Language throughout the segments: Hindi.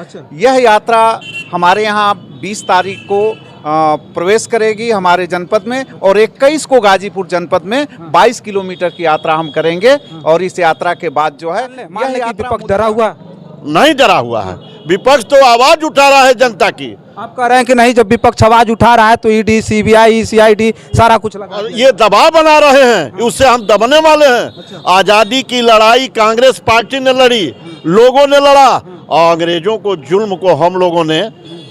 अच्छा। यह यात्रा हमारे यहाँ 20 तारीख को प्रवेश करेगी हमारे जनपद में, और 21 को गाजीपुर जनपद में 22 किलोमीटर की यात्रा हम करेंगे। और इस यात्रा के बाद जो है मान लें कि विपक्ष डरा हुआ, नहीं डरा हुआ है। विपक्ष तो आवाज उठा रहा है जनता की। आप कह रहे हैं कि नहीं, जब विपक्ष आवाज उठा रहा है तो ईडी, सीबीआई, सीआईडी सारा कुछ लगा और ये दबाव बना रहे हैं, उससे हम दबने वाले हैं। आजादी की लड़ाई कांग्रेस पार्टी ने लड़ी, लोगों ने लड़ा, और अंग्रेजों को जुल्म को हम लोगों ने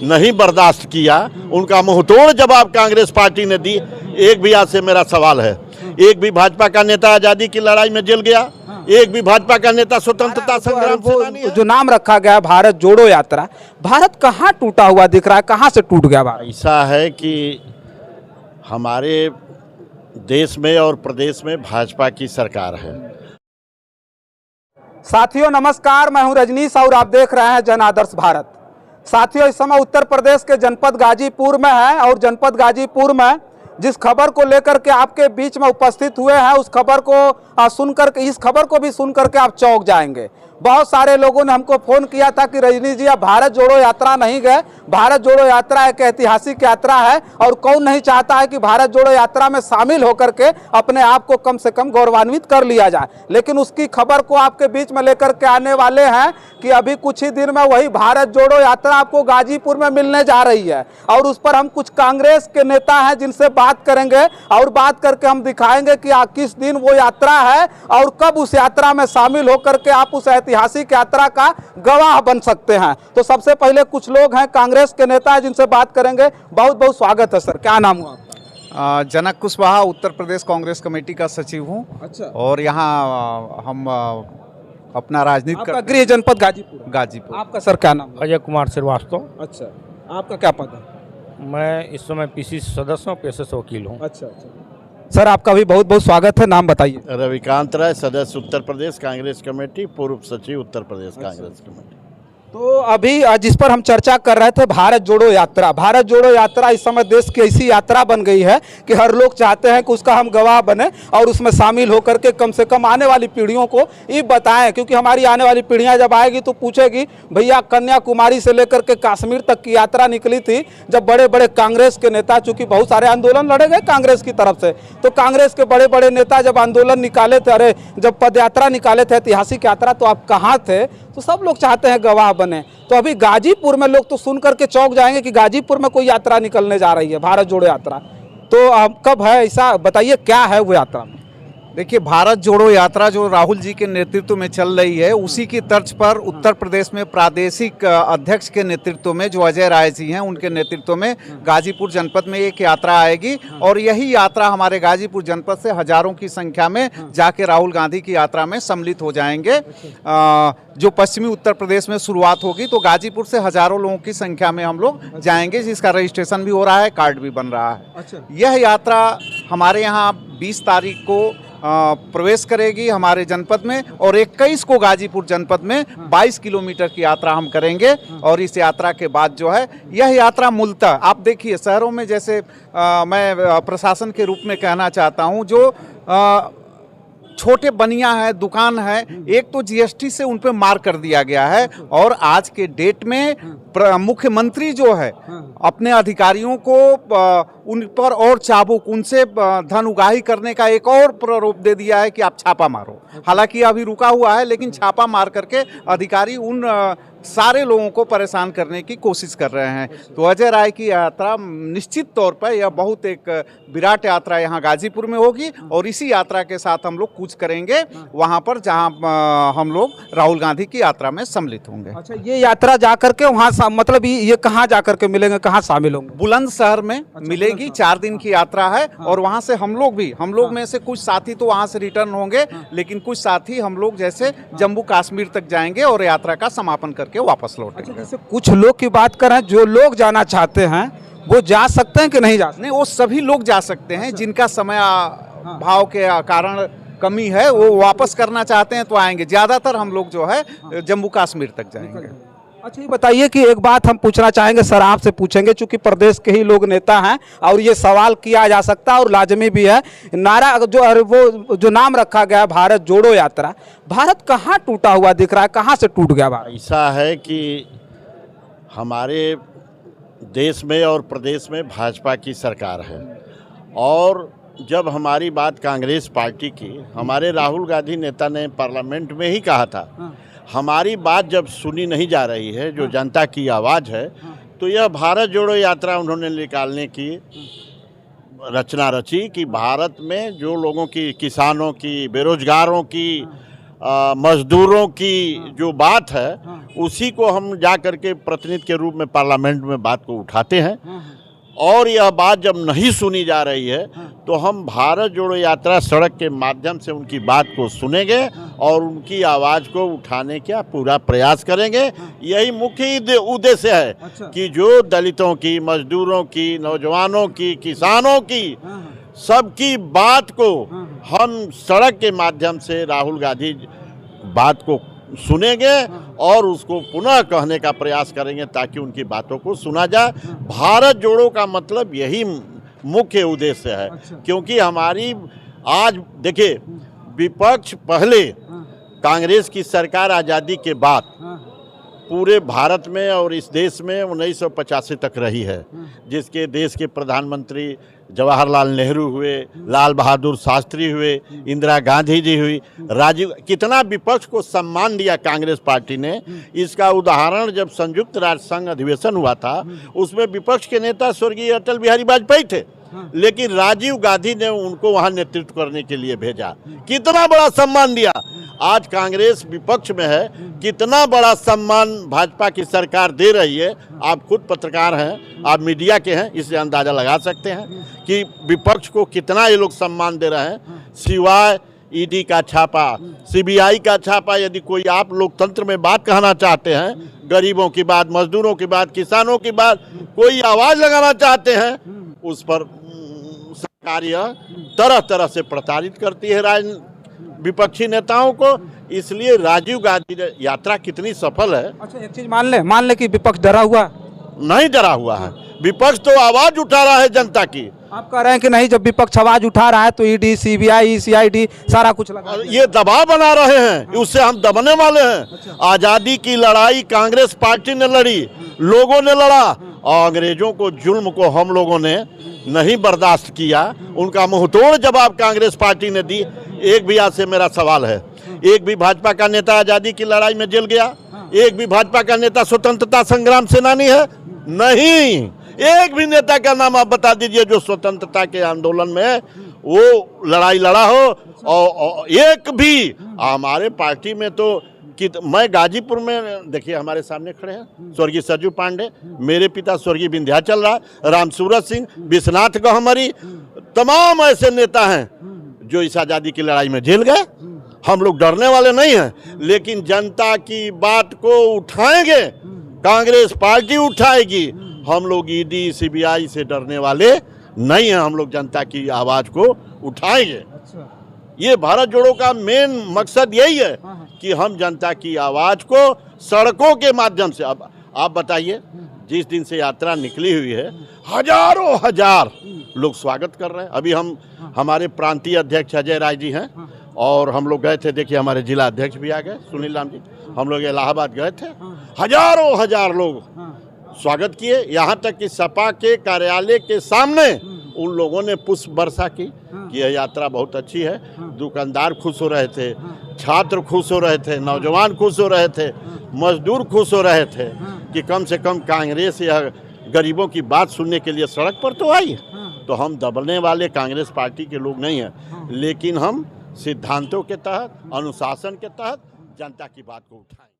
नहीं बर्दाश्त किया। उनका मुंहतोड़ जवाब कांग्रेस पार्टी ने दी। एक भी आज से मेरा सवाल है, एक भी भाजपा का नेता आजादी की लड़ाई में जेल गया? एक भी भाजपा का नेता स्वतंत्रता संग्राम सेनानी है? जो नाम रखा गया है भारत जोड़ो यात्रा, भारत कहाँ टूटा हुआ दिख रहा है, कहाँ से टूट गया भारत? ऐसा है कि हमारे देश में और प्रदेश में भाजपा की सरकार है। साथियों नमस्कार, मैं हूं रजनीश और आप देख रहे हैं जन आदर्श भारत। साथियों, इस समय उत्तर प्रदेश के जनपद गाजीपुर में है, और जनपद गाजीपुर में जिस खबर को लेकर के आपके बीच में उपस्थित हुए हैं, उस खबर को सुनकर के, इस खबर को भी सुनकर के आप चौंक जाएंगे। बहुत सारे लोगों ने हमको फ़ोन किया था कि रजनीश जी, आप भारत जोड़ो यात्रा नहीं गए। भारत जोड़ो यात्रा एक ऐतिहासिक यात्रा है, और कौन नहीं चाहता है कि भारत जोड़ो यात्रा में शामिल होकर के अपने आप को कम से कम गौरवान्वित कर लिया जाए। लेकिन उसकी खबर को आपके बीच में लेकर के आने वाले हैं कि अभी कुछ ही दिन में वही भारत जोड़ो यात्रा आपको गाजीपुर में मिलने जा रही है, और उस पर हम कुछ कांग्रेस के नेता हैं जिनसे बात करेंगे, और बात करके हम दिखाएंगे कि किस दिन वो यात्रा है और कब उस यात्रा में शामिल होकर के आप उस ऐतिहासिक यात्रा का गवाह बन सकते हैं। तो सबसे पहले कुछ लोग हैं कांग्रेस के नेता हैं जिनसे बात करेंगे। बहुत बहुत स्वागत है सर, क्या नाम हुआ आपका? जनक कुशवाहा, उत्तर प्रदेश कांग्रेस कमेटी का सचिव हूँ। अच्छा। और यहाँ हम अपना राजनीति आपका गृह जनपद गाजीपुर? गाजीपुर। आपका सर क्या नाम? अजय कुमार श्रीवास्तव। अच्छा, आपका क्या पद है? मैं इस समय पीसीसी सदस्य हूँ, पेशे से वकील हूँ। अच्छा अच्छा सर, आपका भी बहुत बहुत स्वागत है, नाम बताइए। रविकांत राय, सदस्य उत्तर प्रदेश कांग्रेस कमेटी, पूर्व सचिव उत्तर प्रदेश कांग्रेस कमेटी। तो अभी जिस पर हम चर्चा कर रहे थे, भारत जोड़ो यात्रा। भारत जोड़ो यात्रा इस समय देश की ऐसी यात्रा बन गई है कि हर लोग चाहते हैं कि उसका हम गवाह बने और उसमें शामिल होकर के कम से कम आने वाली पीढ़ियों को ये बताएं, क्योंकि हमारी आने वाली पीढ़ियां जब आएगी तो पूछेगी, भैया कन्याकुमारी से लेकर के कश्मीर तक की यात्रा निकली थी, जब बड़े बड़े कांग्रेस के नेता, चूंकि बहुत सारे आंदोलन लड़े गए कांग्रेस की तरफ से, तो कांग्रेस के बड़े बड़े नेता जब आंदोलन निकाले थे, अरे जब पदयात्रा निकाले थे, ऐतिहासिक यात्रा, तो आप कहाँ थे? तो सब लोग चाहते हैं गवाह बने। तो अभी गाजीपुर में लोग तो सुन करके चौंक जाएंगे कि गाजीपुर में कोई यात्रा निकलने जा रही है, भारत जोड़ो यात्रा। तो कब है, ऐसा बताइए, क्या है वो यात्रा? देखिए, भारत जोड़ो यात्रा जो राहुल जी के नेतृत्व में चल रही है, उसी की तर्ज पर उत्तर प्रदेश में प्रादेशिक अध्यक्ष के नेतृत्व में, जो अजय राय जी हैं, उनके नेतृत्व में गाजीपुर जनपद में एक यात्रा आएगी। और यही यात्रा हमारे गाजीपुर जनपद से हजारों की संख्या में जाके राहुल गांधी की यात्रा में सम्मिलित हो जाएंगे। जो पश्चिमी उत्तर प्रदेश में शुरुआत होगी, तो गाजीपुर से हजारों लोगों की संख्या में हम लोग जाएंगे, जिसका रजिस्ट्रेशन भी हो रहा है, कार्ड भी बन रहा है। अच्छा। यह यात्रा हमारे यहाँ 20 तारीख को प्रवेश करेगी हमारे जनपद में, और 21 को गाजीपुर जनपद में 22 किलोमीटर की यात्रा हम करेंगे। और इस यात्रा के बाद जो है, यह यात्रा मूलतः आप देखिए शहरों में, जैसे मैं प्रशासन के रूप में कहना चाहता हूं, जो छोटे बनिया है, दुकान है, एक तो जीएसटी से उन पे मार कर दिया गया है। और आज के डेट में मुख्यमंत्री जो है अपने अधिकारियों को उन पर और चाबुक, उनसे धन उगाही करने का एक और प्रारूप दे दिया है कि आप छापा मारो। हालांकि अभी रुका हुआ है, लेकिन छापा मार करके अधिकारी उन सारे लोगों को परेशान करने की कोशिश कर रहे हैं। तो अजय राय की यात्रा निश्चित तौर पर यह बहुत एक विराट यात्रा यहाँ गाजीपुर में होगी, और इसी यात्रा के साथ हम लोग कूच करेंगे वहाँ पर जहाँ हम लोग राहुल गांधी की यात्रा में सम्मिलित होंगे। अच्छा, ये यात्रा जाकर के वहाँ मतलब ये कहाँ जाकर के मिलेंगे, कहाँ शामिल होंगे? बुलंदशहर में मिलेगी। 4 दिन की यात्रा है, और वहाँ से हम लोग में से कुछ साथी तो वहाँ से रिटर्न होंगे, लेकिन कुछ साथी हम लोग जैसे जम्मू कश्मीर तक जाएंगे और यात्रा का समापन करके वापस लौटेंगे। जैसे कुछ लोग की बात करें, जो लोग जाना चाहते हैं वो जा सकते हैं कि नहीं जा सकते? नहीं, वो सभी लोग जा सकते हैं जिनका समय भाव के कारण कमी है, वो वापस करना चाहते हैं तो आएंगे। ज्यादातर हम लोग जो है जम्मू कश्मीर तक जाएंगे। अच्छा, ये बताइए कि एक बात हम पूछना चाहेंगे सर, आपसे पूछेंगे, चूंकि प्रदेश के ही लोग नेता हैं और ये सवाल किया जा सकता है और लाजमी भी है। नारा जो नाम रखा गया है भारत जोड़ो यात्रा, भारत कहाँ टूटा हुआ दिख रहा है, कहाँ से टूट गया भारत? ऐसा है कि हमारे देश में और प्रदेश में भाजपा की सरकार है और जब हमारी बात कांग्रेस पार्टी की, हमारे राहुल गांधी नेता ने पार्लियामेंट में ही कहा था, हमारी बात जब सुनी नहीं जा रही है, जो जनता की आवाज़ है, तो यह भारत जोड़ो यात्रा उन्होंने निकालने की रचना रची कि भारत में जो लोगों की, किसानों की, बेरोजगारों की, मजदूरों की जो बात है, उसी को हम जा कर के प्रतिनिधि के रूप में पार्लियामेंट में बात को उठाते हैं। और यह बात जब नहीं सुनी जा रही है तो हम भारत जोड़ो यात्रा सड़क के माध्यम से उनकी बात को सुनेंगे और उनकी आवाज़ को उठाने का पूरा प्रयास करेंगे। यही मुख्य उद्देश्य है कि जो दलितों की, मजदूरों की, नौजवानों की, किसानों की, सबकी बात को हम सड़क के माध्यम से राहुल गांधी बात को सुनेंगे और उसको पुनः कहने का प्रयास करेंगे ताकि उनकी बातों को सुना जाए। भारत जोड़ो का मतलब यही मुख्य उद्देश्य है। क्योंकि हमारी आज देखिए, विपक्ष पहले कांग्रेस की सरकार आज़ादी के बाद पूरे भारत में और इस देश में 1985 तक रही है, जिसके देश के प्रधानमंत्री जवाहरलाल नेहरू हुए, लाल बहादुर शास्त्री हुए, इंदिरा गांधी जी हुई, राजीव, कितना विपक्ष को सम्मान दिया कांग्रेस पार्टी ने। इसका उदाहरण जब संयुक्त राष्ट्र संघ अधिवेशन हुआ था, उसमें विपक्ष के नेता स्वर्गीय अटल बिहारी वाजपेयी थे, लेकिन राजीव गांधी ने उनको वहां नेतृत्व करने के लिए भेजा। कितना बड़ा सम्मान दिया। आज कांग्रेस विपक्ष में है, कितना बड़ा सम्मान भाजपा की सरकार दे रही है। आप खुद पत्रकार हैं, आप मीडिया के हैं, इससे अंदाजा लगा सकते हैं कि विपक्ष को कितना ये लोग सम्मान दे रहे हैं। सिवाय ईडी का छापा, सीबीआई का छापा, यदि कोई आप लोकतंत्र में बात कहना चाहते हैं, गरीबों की बात, मजदूरों की बात, किसानों की बात, कोई आवाज़ लगाना चाहते हैं, उस पर सरकार यह तरह तरह से प्रताड़ित करती है विपक्षी नेताओं को। इसलिए राजीव गांधी यात्रा कितनी सफल है। अच्छा, एक चीज मान ले कि विपक्ष डरा हुआ नहीं, डरा हुआ है। विपक्ष तो आवाज उठा रहा है जनता की। आप कह रहे हैं कि नहीं, जब विपक्ष आवाज उठा रहा है तो ईडी, सीबीआई, सीआईडी सारा कुछ लगा, ये दबाव बना रहे हैं, उससे हम दबने वाले हैं। आजादी की लड़ाई कांग्रेस पार्टी ने लड़ी, लोगों ने लड़ा, और अंग्रेजों को, जुल्म को हम लोगों ने नहीं बर्दाश्त किया। उनका मुंहतोड़ जवाब कांग्रेस पार्टी ने दी। एक भी आज से मेरा सवाल है, एक भी भाजपा का नेता आजादी की लड़ाई में जेल गया? एक भी भाजपा का नेता स्वतंत्रता संग्राम सेनानी है? नहीं, एक भी नेता का नाम आप बता दीजिए जो स्वतंत्रता के आंदोलन में वो लड़ाई लड़ा हो। और एक भी हमारे पार्टी में तो मैं गाजीपुर में, देखिए हमारे सामने खड़े हैं स्वर्गीय सरजू पांडे, मेरे पिता स्वर्गीय विंध्याचल राय, रामसूरत सिंह, विश्वनाथ गहमरी, तमाम ऐसे नेता हैं जो इस आज़ादी की लड़ाई में जेल गए। हम लोग डरने वाले नहीं हैं, लेकिन जनता की बात को उठाएंगे, कांग्रेस पार्टी उठाएगी। हम लोग ईडी, सीबीआई से डरने वाले नहीं हैं, हम लोग जनता की आवाज़ को उठाएंगे। ये भारत जोड़ो का मेन मकसद यही है कि हम जनता की आवाज़ को सड़कों के माध्यम से, अब आप बताइए, जिस दिन से यात्रा निकली हुई है, हजारों हजार लोग स्वागत कर रहे हैं। अभी हमारे प्रांतीय अध्यक्ष अजय राय जी हैं और हम लोग गए थे, देखिए हमारे जिला अध्यक्ष भी आ गए, सुनील राम जी, हम लोग इलाहाबाद गए थे, हजारों हजार लोग स्वागत किए। यहाँ तक कि सपा के कार्यालय के सामने उन लोगों ने पुष्प वर्षा की कि यह यात्रा बहुत अच्छी है। दुकानदार खुश हो रहे थे, छात्र खुश हो रहे थे, नौजवान खुश हो रहे थे, मजदूर खुश हो रहे थे कि कम से कम कांग्रेस या गरीबों की बात सुनने के लिए सड़क पर तो आई। तो हम दबने वाले कांग्रेस पार्टी के लोग नहीं हैं, लेकिन हम सिद्धांतों के तहत, अनुशासन के तहत जनता की बात को उठाएं।